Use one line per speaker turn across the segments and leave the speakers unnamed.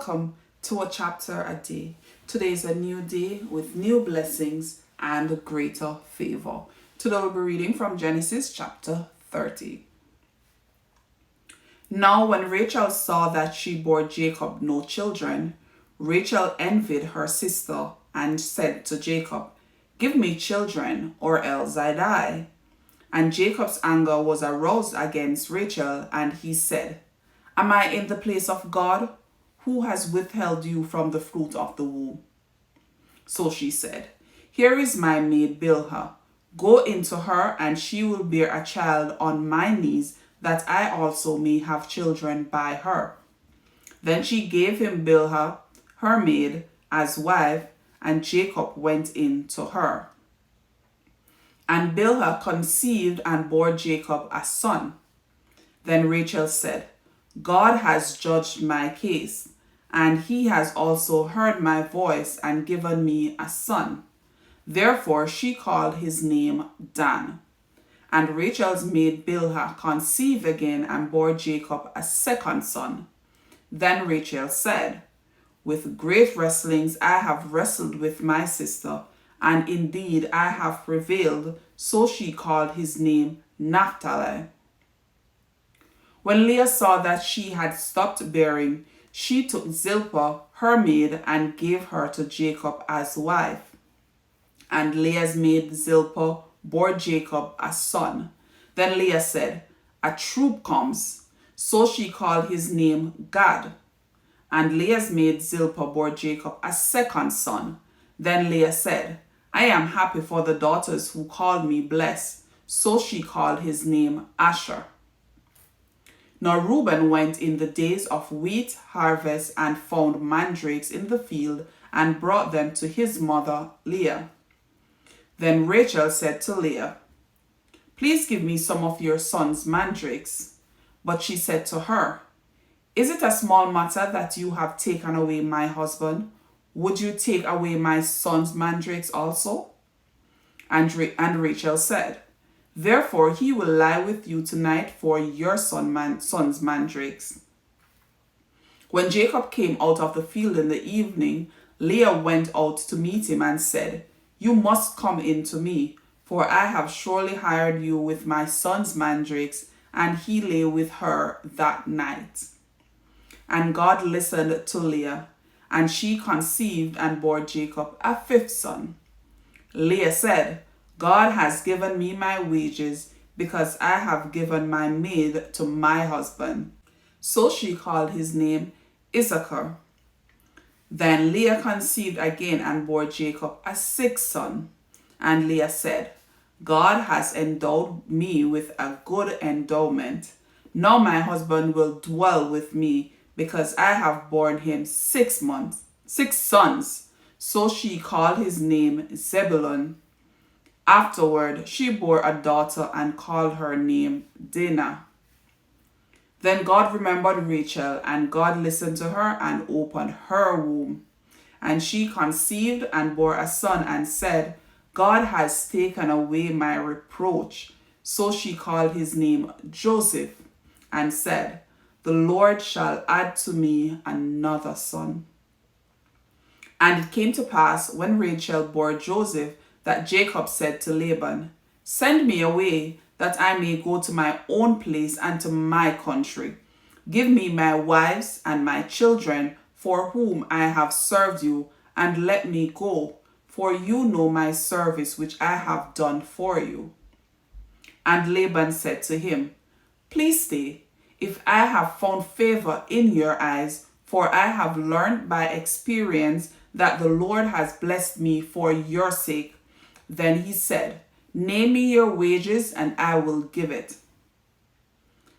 welcome to a chapter a day. Today is a new day with new blessings and greater favor. Today we'll be reading from Genesis chapter 30. Now when Rachel saw that she bore Jacob no children, Rachel envied her sister and said to Jacob, "Give me children, or else I die." And Jacob's anger was aroused against Rachel, and he said, "Am I in the place of God? Who has withheld you from the fruit of the womb?" So she said, "Here is my maid Bilhah. Go into her, and she will bear a child on my knees, that I also may have children by her." Then she gave him Bilhah, her maid, as wife, and Jacob went in to her. And Bilhah conceived and bore Jacob a son. Then Rachel said, "God has judged my case, and he has also heard my voice and given me a son." Therefore she called his name Dan. And Rachel's maid Bilhah conceived again and bore Jacob a second son. Then Rachel said, "With great wrestlings I have wrestled with my sister, and indeed I have prevailed." So she called his name Naphtali. When Leah saw that she had stopped bearing, she took Zilpah, her maid, and gave her to Jacob as wife. And Leah's maid Zilpah bore Jacob a son. Then Leah said, "A troop comes." So she called his name Gad. And Leah's maid Zilpah bore Jacob a second son. Then Leah said, "I am happy for the daughters who called me blessed." So she called his name Asher. Now Reuben went in the days of wheat harvest and found mandrakes in the field and brought them to his mother Leah. Then Rachel said to Leah, "Please give me some of your son's mandrakes." But she said to her, "Is it a small matter that you have taken away my husband? Would you take away my son's mandrakes also?" And Rachel said, "Therefore he will lie with you tonight for your son's mandrakes." When Jacob came out of the field in the evening, Leah went out to meet him and said, "You must come in to me, for I have surely hired you with my son's mandrakes." And he lay with her that night. And God listened to Leah, and she conceived and bore Jacob a fifth son. Leah said, "God has given me my wages, because I have given my maid to my husband." So she called his name Issachar. Then Leah conceived again and bore Jacob a sixth son. And Leah said, "God has endowed me with a good endowment. Now my husband will dwell with me, because I have borne him 6 sons. So she called his name Zebulun. Afterward she bore a daughter and called her name Dinah. Then God remembered Rachel, and God listened to her and opened her womb. And she conceived and bore a son and said, "God has taken away my reproach." So she called his name Joseph and said, "The Lord shall add to me another son." And it came to pass, when Rachel bore Joseph, that Jacob said to Laban, "Send me away, that I may go to my own place and to my country. Give me my wives and my children, for whom I have served you, and let me go, for you know my service which I have done for you." And Laban said to him, "Please stay, if I have found favor in your eyes, for I have learned by experience that the Lord has blessed me for your sake." Then he said, "Name me your wages, and I will give it."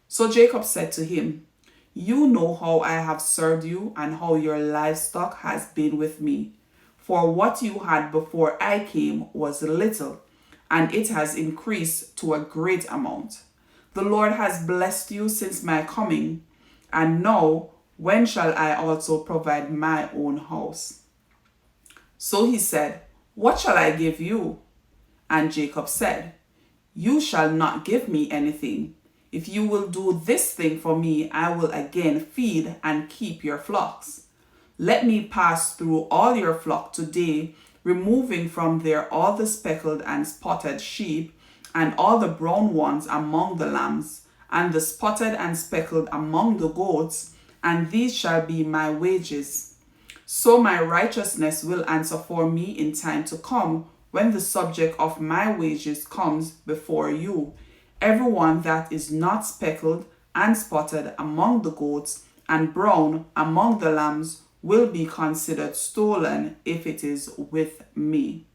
So Jacob said to him, "You know how I have served you, and how your livestock has been with me. For what you had before I came was little, and it has increased to a great amount. The Lord has blessed you since my coming, and now when shall I also provide my own house?" So he said, "What shall I give you?" And Jacob said, "You shall not give me anything. If you will do this thing for me, I will again feed and keep your flocks." Let me pass through all your flock today, removing from there all the speckled and spotted sheep, and all the brown ones among the lambs, and the spotted and speckled among the goats, and these shall be my wages. So my righteousness will answer for me in time to come, when the subject of my wages comes before you. Everyone that is not speckled and spotted among the goats, and brown among the lambs, will be considered stolen if it is with me.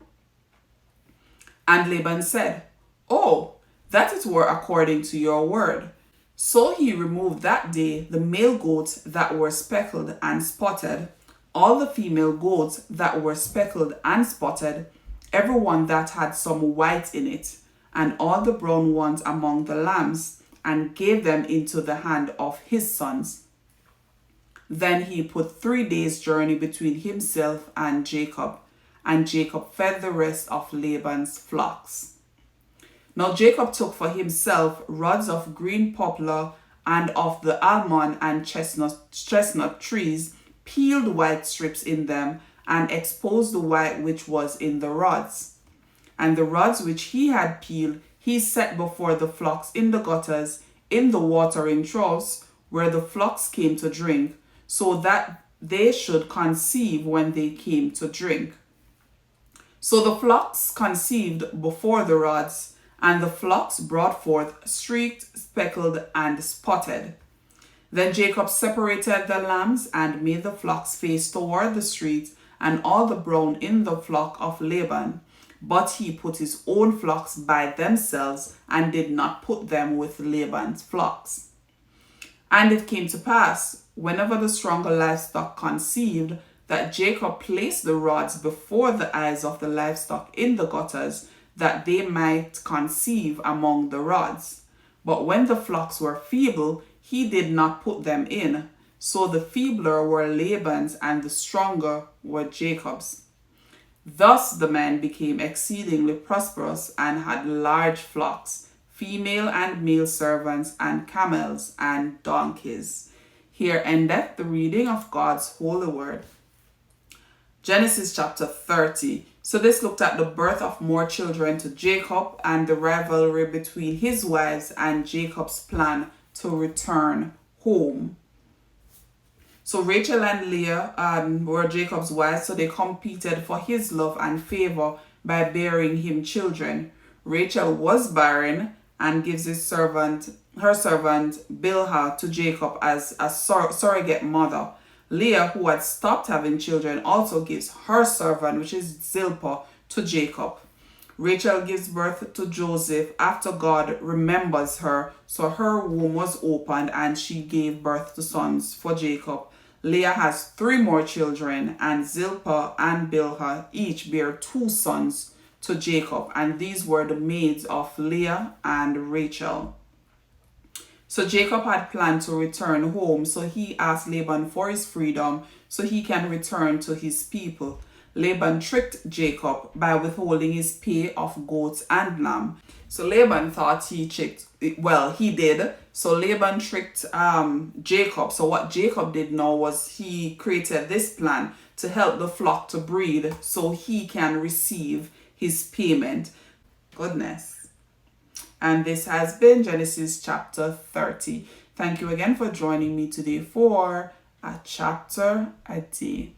And Laban said, Oh, that it were according to your word. So he removed that day the male goats that were speckled and spotted, all the female goats that were speckled and spotted, every one that had some white in it, and all the brown ones among the lambs, and gave them into the hand of his sons. Then he put 3 days' journey between himself and Jacob fed the rest of Laban's flocks. Now Jacob took for himself rods of green poplar and of the almond and chestnut trees, peeled white strips in them, and exposed the white which was in the rods. And the rods which he had peeled he set before the flocks in the gutters, in the watering troughs, where the flocks came to drink, so that they should conceive when they came to drink. So the flocks conceived before the rods, and the flocks brought forth streaked, speckled, and spotted. Then Jacob separated the lambs and made the flocks face toward the street, and all the brown in the flock of Laban. But he put his own flocks by themselves, and did not put them with Laban's flocks. And it came to pass, whenever the stronger livestock conceived, that Jacob placed the rods before the eyes of the livestock in the gutters, that they might conceive among the rods. But when the flocks were feeble, he did not put them in. So the feebler were Laban's, and the stronger were Jacob's. Thus the man became exceedingly prosperous, and had large flocks, female and male servants, and camels, and donkeys. Here endeth the reading of God's holy word. Genesis chapter 30. So this looked at the birth of more children to Jacob, and the rivalry between his wives and Jacob's plan to return home. So Rachel and Leah were Jacob's wives, so they competed for his love and favor by bearing him children. Rachel was barren and gives her servant Bilhah to Jacob as a surrogate mother. Leah, who had stopped having children, also gives her servant, which is Zilpah, to Jacob. Rachel gives birth to Joseph after God remembers her, so her womb was opened and she gave birth to sons for Jacob. Leah has 3 more children, and Zilpah and Bilhah each bear 2 sons to Jacob, and these were the maids of Leah and Rachel. So Jacob had planned to return home, so he asked Laban for his freedom so he can return to his people. Laban tricked Jacob by withholding his pay of goats and lamb. So Laban thought he did. So Laban tricked Jacob. So what Jacob did now was he created this plan to help the flock to breed so he can receive his payment. Goodness. And this has been Genesis chapter 30. Thank you again for joining me today for a chapter a day.